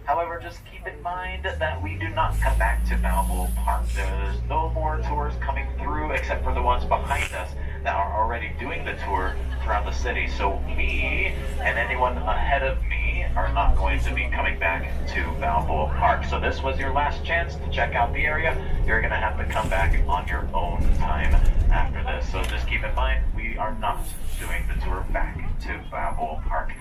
However, just keep in mind that we do not come back to Balboa Park. There's no more tours coming through except for the ones behind us that are already doing the tour throughout the city. So me and anyone ahead of me are not going to be coming back to Balboa Park. So this was your last chance to check out the area. You're going to have to come back on your own time after this. So just keep in mind, we are not doing the tour back to Balboa Park.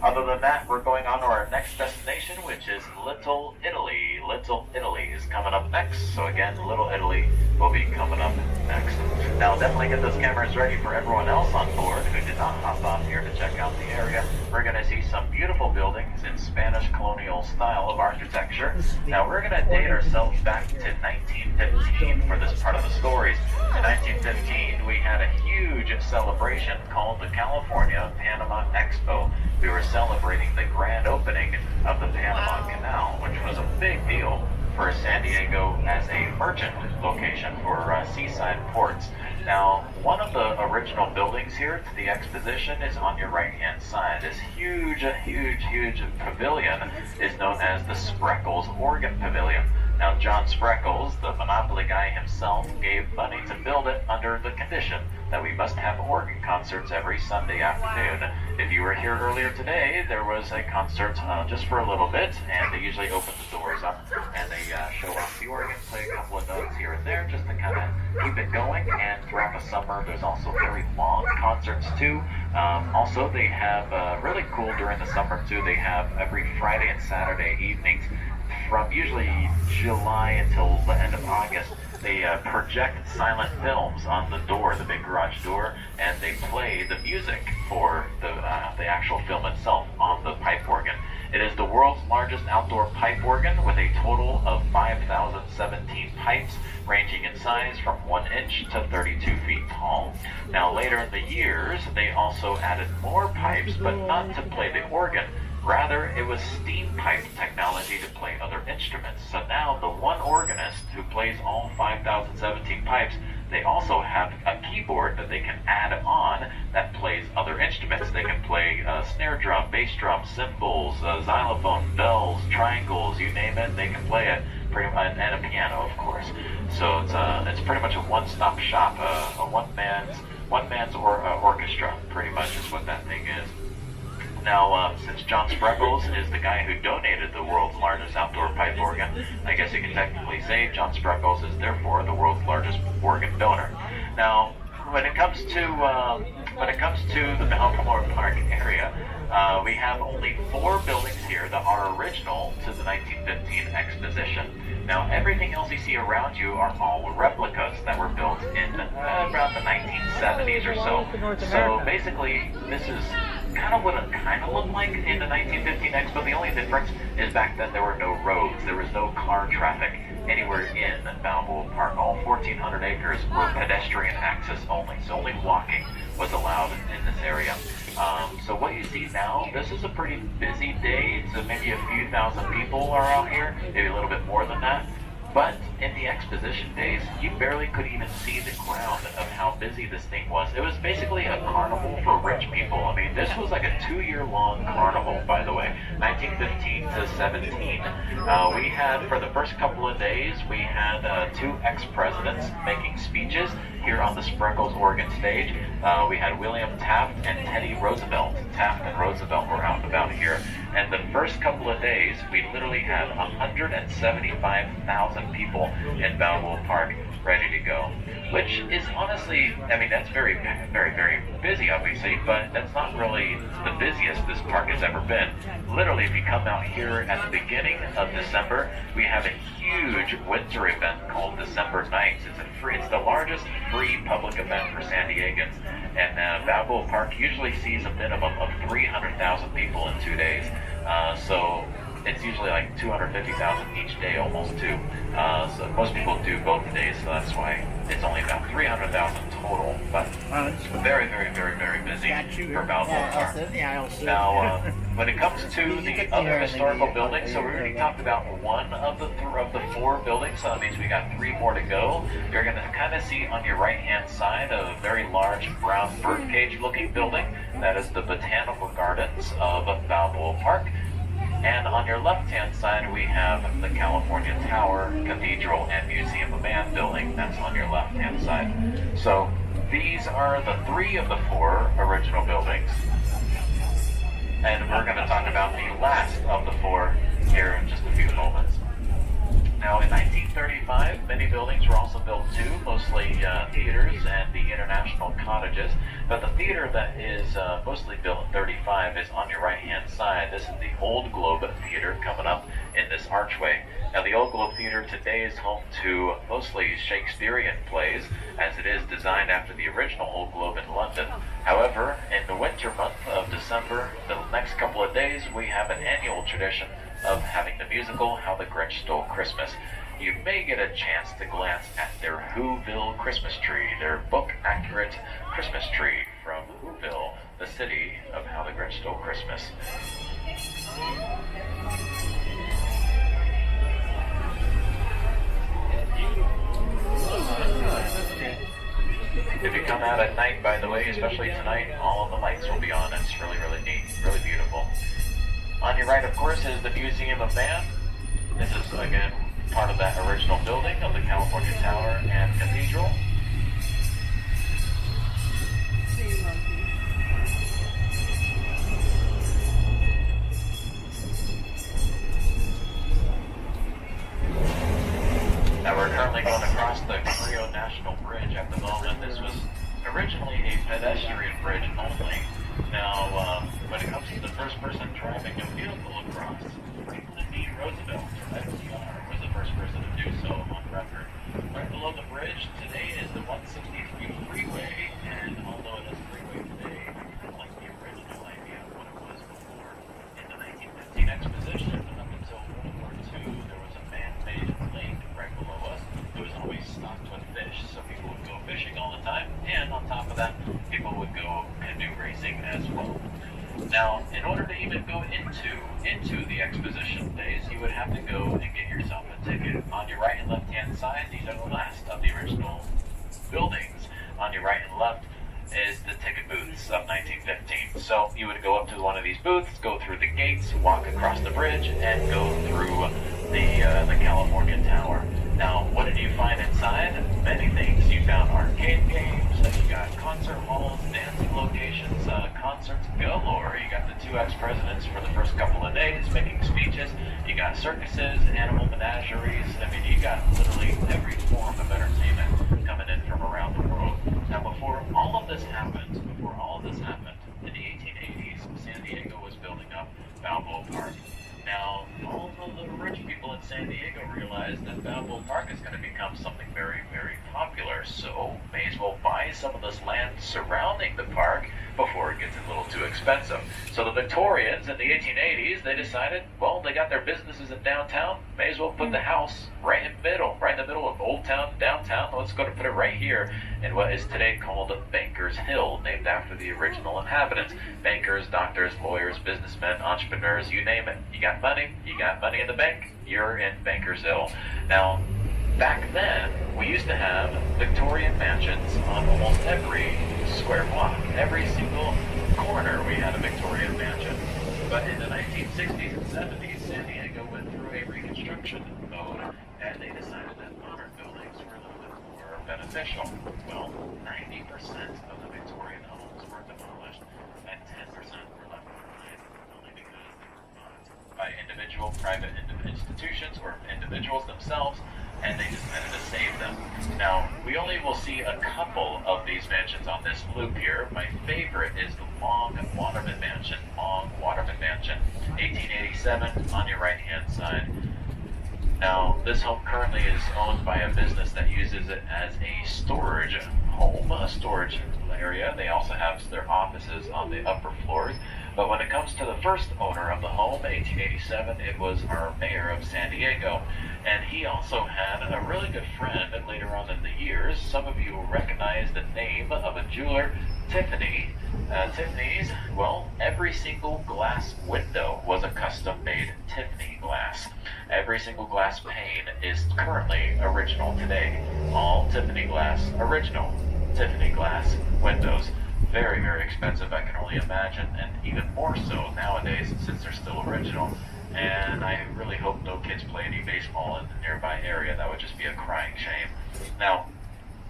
Other than that, we're going on to our next destination, which is Little Italy. Little Italy is coming up next. So again, Little Italy will be coming up next. Now, definitely get those cameras ready for everyone else on board who did not hop on here to check out the area. We're going to see some beautiful buildings in Spanish colonial style of architecture. Now, we're going to date ourselves back to 1915 for this part of the stories. In 1915, we had a huge celebration called the California Panama Expo. We were celebrating the grand opening of the Panama Canal, which was a big deal for San Diego as a merchant location for seaside ports. Now, one of the original buildings here to the exposition is on your right-hand side. This huge pavilion is known as the Spreckels Organ Pavilion. Now, John Spreckels, the Monopoly guy himself, gave money to build it under the condition that we must have organ concerts every Sunday afternoon. If you were here earlier today, there was a concert just for a little bit, and they usually open the doors up and they show off the organ, play a couple of notes here and there just to kind of keep it going. And throughout the summer, there's also very long concerts too. Also, they have really cool during the summer too. They have every Friday and Saturday evenings from usually July until the end of August. They project silent films on the door, the big garage door, and they play the music for the actual film itself on the pipe organ. It is the world's largest outdoor pipe organ with a total of 5,017 pipes ranging in size from 1 inch to 32 feet tall. Now later in the years, they also added more pipes, but not to play the organ. Rather, it was steam pipe technology to play other instruments. So now the one organist who plays all 5,017 pipes, they also have a keyboard that they can add on that plays other instruments. They can play snare drum, bass drum, cymbals, xylophone, bells, triangles, you name it, they can play it. And a piano, of course. So it's pretty much a one-stop shop, a one man's orchestra, pretty much is what that thing is. Now, since John Spreckels is the guy who donated the world's largest outdoor pipe organ, I guess you can technically say John Spreckels is therefore the world's largest organ donor. Now, when it comes to the Balboa Park area, we have only 4 buildings here that are original to the 1915 exposition. Now, everything else you see around you are all replicas that were built in around the 1970s or so. So basically, this is kind of what it kind of looked like in the 1915 Expo. The only difference is back then there were no roads. There was no car traffic anywhere in Balboa Park. All 1,400 acres were pedestrian access only. So only walking was allowed in this area. So what you see now, this is a pretty busy day. So maybe a few thousand people are out here, maybe a little bit more than that. But in the exposition days, you barely could even see the ground of how busy this thing was. It was basically a carnival for rich people. I mean, this was like a 2-year-long carnival, by the way, 1915 to 17. We had, for the first couple of days, we had 2 ex-presidents making speeches here on the Spreckels organ stage. We had William Taft and Teddy Roosevelt. Taft and Roosevelt were out and about here. And the first couple of days, we literally had 175,000 people in Balboa Park ready to go, which is honestly, I mean, that's very, very, very busy, obviously, but that's not really the busiest this park has ever been. Literally, if you come out here at the beginning of December, we have a huge winter event called December Nights. It's the largest free public event for San Diegans, and Balboa Park usually sees a minimum of 300,000 people in 2 days. So it's usually like 250,000 each day, almost too. So most people do both days, so that's why it's only about 300,000 total. But it's very, very, very, very busy for Balboa Park. Now, when it comes to the other historical buildings, so we already talked about one of the 4 buildings, so that means we got 3 more to go. You're going to kind of see on your right-hand side a very large brown birdcage-looking building. That is the Botanical Gardens of Balboa Park. And on your left-hand side, we have the California Tower, Cathedral, and Museum of Man building. That's on your left-hand side. So these are the 3 of the 4 original buildings. And we're going to talk about the last of the 4 here in just a few moments. Now, in 1935, many buildings were also built too, mostly theaters and the international cottages. But the theater that is mostly built in 35 is on your right-hand side. This is the Old Globe Theater coming up in this archway. Now, the Old Globe Theater today is home to mostly Shakespearean plays, as it is designed after the original Old Globe in London. However, in the winter month of December, the next couple of days, we have an annual tradition of having the musical How the Grinch Stole Christmas. You may get a chance to glance at their Whoville Christmas tree, their book-accurate Christmas tree from Whoville, the city of How the Grinch Stole Christmas. If you come out at night, by the way, especially tonight, all of the lights will be on. It's really, really neat, really beautiful. On your right, of course, is the Museum of Man. This is, again, part of that original building of the California Tower and Cathedral. Now we're currently going across the Carrillo National Bridge at the moment. This was originally a pedestrian bridge only. Now, when it comes to the first person driving a vehicle across, Franklin D. Roosevelt, FDR, was the first person to do so on record. Right below the bridge today is the 163 Freeway, and although it is a freeway today, I like the original idea of what it was before. In the 1915 exposition, up until World War II, there was a man-made lake right below us. It was always stocked with fish, so people would go fishing all the time, and on top of that, people would go canoe racing as well. Now, in order to even go into the exposition days, you would have to go and get yourself a ticket. On your right and left-hand side, these are the last of the original buildings. On your right and left is the ticket booths of 1915. So you would go up to one of these booths, go through the gates, walk across the bridge, and go through the California Tower. Now, what did you find inside? Many things. You found arcade games, you got concert halls, dancing locations, concerts galore. You got the 2 ex-presidents for the first couple of days making speeches. You got circuses, animal menageries. I mean, you got literally every form of entertainment coming in from around the world. Now, before all of this happened, in the 1880s, San Diego was building up Balboa Park. Now, all of the rich people in San Diego realized that Balboa Park is going to become something very, very popular, so may as well buy some of this land surrounding the park before it gets a little too expensive. So the Victorians in the 1880s, they decided, well, they got their businesses in downtown, may as well put the house right in the middle of Old Town, downtown. Let's go to put it right here in what is today called Bankers Hill, named after the original inhabitants. Bankers, doctors, lawyers, businessmen, entrepreneurs, you name it. You got money in the bank, you're in Bankers Hill. Now, back then, we used to have Victorian mansions on almost every square block. Every single corner we had a Victorian mansion. But in the 1960s and 70s, San Diego went through a reconstruction mode, and they decided that modern buildings were a little bit more beneficial. Well, 90% of the Victorian homes were demolished, and 10% were left behind, only because they were bought by private institutions or individuals themselves, and they decided to save them. Now, we only will see a couple of these mansions on this loop here. My favorite is the Long Waterman Mansion, 1887, on your right-hand side. Now, this home currently is owned by a business that uses it as a storage home, a storage area. They also have their offices on the upper floors. But when it comes to the first owner of the home, 1887, it was our mayor of San Diego. And he also had a really good friend later on in the years. Some of you will recognize the name of a jeweler, Tiffany. Tiffany's, well, every single glass window was a custom-made Tiffany glass. Every single glass pane is currently original today. All Tiffany glass, original Tiffany glass windows. Very, very expensive, I can only imagine, and even more so nowadays since they're still original. and I really hope no kids play any baseball in the nearby area. That would just be a crying shame. Now,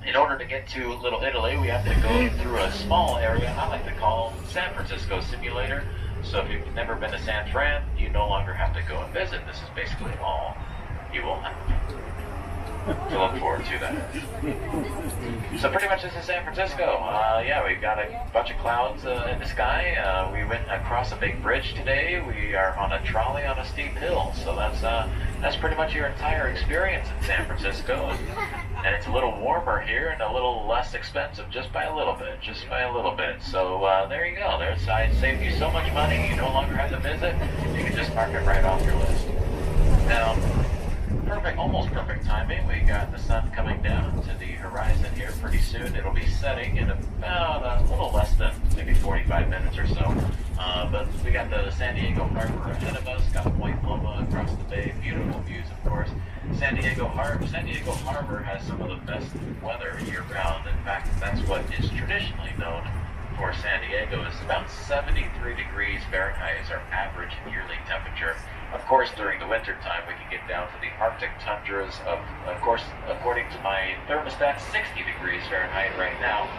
in order to get to Little Italy, we have to go through a small area I like to call San Francisco Simulator. So if you've never been to San Fran, you no longer have to go and visit. This is basically all you will have to look forward to that. So pretty much this is San Francisco. Yeah, we've got a bunch of clouds in the sky. We went across a big bridge today. We are on a trolley on a steep hill. So that's pretty much your entire experience in San Francisco. And it's a little warmer here and a little less expensive, just by a little bit, So there you go. I saved you so much money, you no longer have to visit. You can just mark it right off your list. Now, almost perfect timing. We got the sun coming down to the horizon here pretty soon. It'll be setting in about a little less than maybe 45 minutes or so. But we got the San Diego Harbor ahead of us, got Point Loma across the bay, beautiful views of course. San Diego Harbor has some of the best weather year-round. In fact, that's what is traditionally known for San Diego. Is about 73 degrees Fahrenheit is our average yearly temperature. Of course, during the winter time, we can get down to the Arctic tundras of course, according to my thermostat, 60 degrees Fahrenheit right now.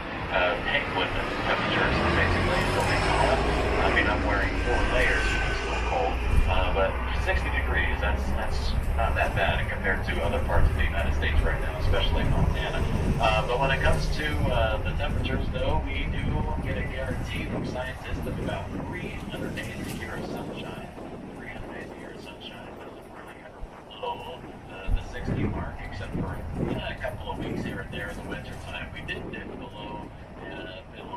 Penguin temperatures, basically, is what we call it. I mean, I'm wearing 4 layers, it's still cold. But 60 degrees, that's not that bad compared to other parts of the United States right now, especially Montana. But when it comes to the temperatures, though, we do get a guarantee from scientists of about 300 days a year of sunshine. 300 days a year of sunshine doesn't really ever below the 60 mark, except for a couple of weeks here and there in the winter time. We did dip below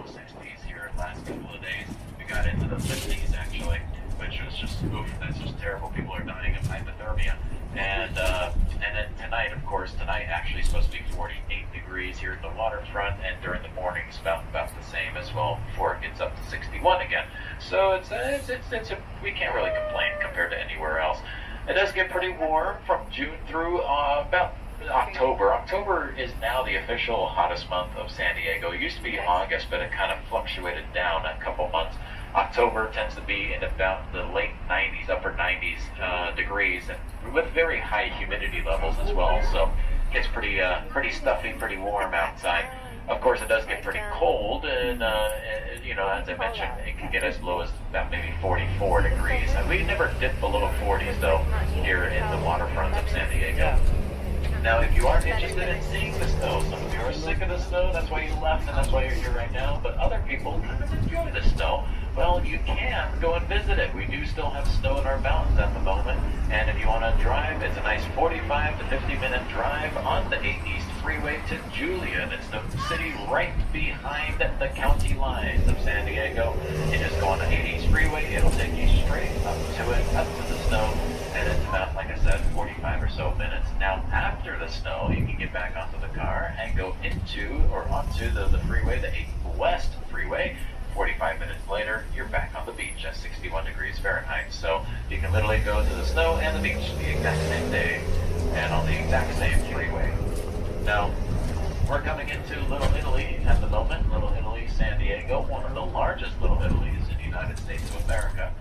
60s here last couple of days. We got into the 50s actually, which was just that's just terrible. People are dying of hypothermia. And then tonight, of course, actually supposed to be 48 degrees here at the waterfront, and during the mornings about the same as well before it gets up to 61 again. So it's we can't really complain compared to anywhere else. It does get pretty warm from June through about October. October is now the official hottest month of San Diego. It used to be August, but it kind of fluctuated down a couple months. October tends to be in about the late 90s, upper 90s degrees, and with very high humidity levels as well. So it gets pretty stuffy, pretty warm outside. Of course, it does get pretty cold, and as I mentioned, it can get as low as about maybe 44 degrees. And we never dip below 40s though here in the waterfront of San Diego. Now, if you are interested in seeing the snow, some of you are sick of the snow, that's why you left and that's why you're here right now, but other people kind of enjoy the snow. Well, you can go and visit it. We do still have snow in our mountains at the moment, and if you want to drive, it's a nice 45 to 50-minute drive on the 8 East Freeway to Julian. It's the city right behind the county lines of San Diego. You just go on the 8 East Freeway, it'll take you straight up to the snow, and it's about, like I said, 45 or so minutes. Now, after the snow, you can get back onto the car and go onto the freeway, the 8 West Freeway. 45 minutes later, you're back on the beach at 61 degrees Fahrenheit. So you can literally go to the snow and the beach the exact same day and on the exact same freeway. Now, we're coming into Little Italy at the moment. Little Italy, San Diego, one of the largest Little Italys in the United States of America.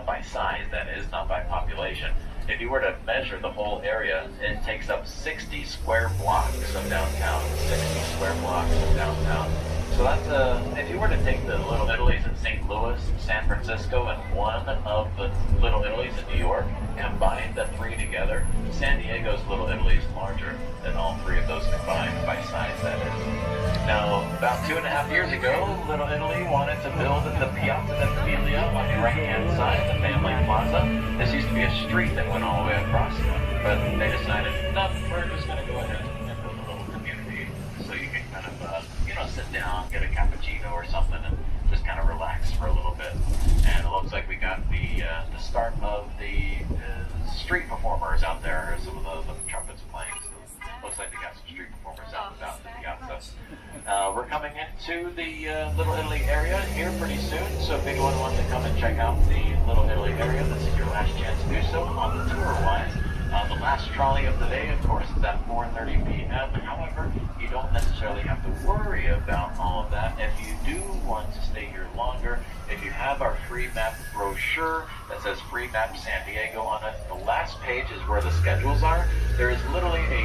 By size, that is, not by population. If you were to measure the whole area, it takes up 60 square blocks of downtown. 60 square blocks of downtown. So that's if you were to take the Little Italys in St. Louis, San Francisco, and one of the Little Italys in New York, combine the 3 together, San Diego's Little Italy is larger than all 3 of those combined by size, that is. Now, about 2.5 years ago, Little Italy wanted to build the Piazza De Philia on the right-hand side, the family plaza. This used to be a street that went all the way across, but they decided, no, we're just going to go ahead and build a little community so you can kind of, sit down, get a cappuccino or something, and just kind of relax for a little bit. And it looks like we got the start of the street performers out there, some of the trumpets playing. So looks like they got some street performers out in the piazza. We're coming into the Little Italy area here pretty soon, so if anyone wants to come and check out the Little Italy area, this is your last chance to do so on the tour-wise. The last trolley of the day, of course, is at 4:30 p.m. However, you don't necessarily have to worry about all of that. If you do want to stay here longer, if you have our free map brochure, brochure that says Free Map San Diego on it. The last page is where the schedules are. There is literally a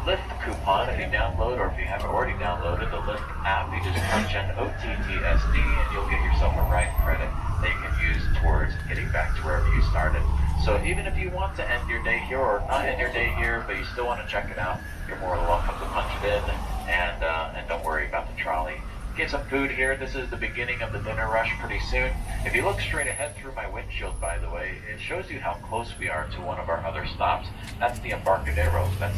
Lyft coupon if you download, or if you haven't already downloaded the Lyft app, you just punch in OTTSD and you'll get yourself a ride credit that you can use towards getting back to wherever you started. So even if you want to end your day here or not end your day here, but you still want to check it out, you're more than welcome to punch it in, and don't worry about the trolley. Get some food here. This is the beginning of the dinner rush pretty soon. If you look straight ahead through my windshield, by the way, it shows you how close we are to one of our other stops. That's the Embarcadero. That's